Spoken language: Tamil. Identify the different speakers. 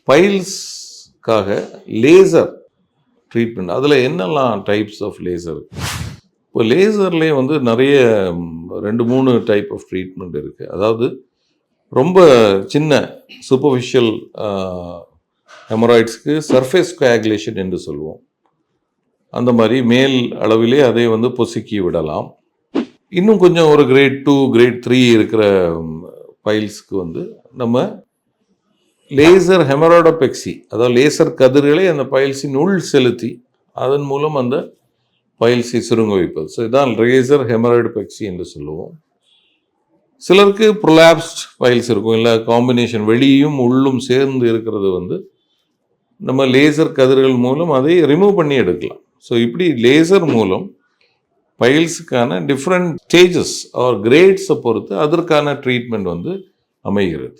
Speaker 1: பைல்ஸ்க்காக லேசர் ட்ரீட்மெண்ட், அதில் என்னெல்லாம் டைப்ஸ் ஆஃப் லேசர்? இப்போ லேசர்லேயே வந்து நிறைய 2-3 டைப் ஆஃப் ட்ரீட்மெண்ட் இருக்குது. அதாவது ரொம்ப சின்ன சூப்பர்ஃபிஷியல் ஹெமராய்ட்ஸ்க்கு சர்ஃபேஸ் கோஆகுலேஷன் என்று சொல்லுவோம். அந்த மாதிரி மேல் அளவிலே அதை வந்து பொசுக்கி விடலாம். இன்னும் கொஞ்சம் ஒரு கிரேட் 2 கிரேட் 3 இருக்கிற பைல்ஸ்க்கு வந்து நம்ம லேசர் ஹெமராய்டோபெக்சி, அதாவது லேசர் கதிர்களை அந்த பைல்ஸின் உள் செலுத்தி அதன் மூலம் அந்த பைல்ஸை சுருங்க வைப்பது. ஸோ இதான் லேசர் ஹெமராய்டோபெக்சி என்று சொல்லுவோம். சிலருக்கு ப்ரொலாப்ஸ்ட் பைல்ஸ் இருக்கும், இல்லை காம்பினேஷன் வெளியும் உள்ளும் சேர்ந்து இருக்கிறது வந்து நம்ம லேசர் கதிர்கள் மூலம் அதை ரிமூவ் பண்ணி எடுக்கலாம். ஸோ இப்படி லேசர் மூலம் பைல்ஸுக்கான டிஃப்ரெண்ட் ஸ்டேஜஸ் ஆர் கிரேட்ஸை பொறுத்து அதற்கான ட்ரீட்மெண்ட் வந்து அமைகிறது.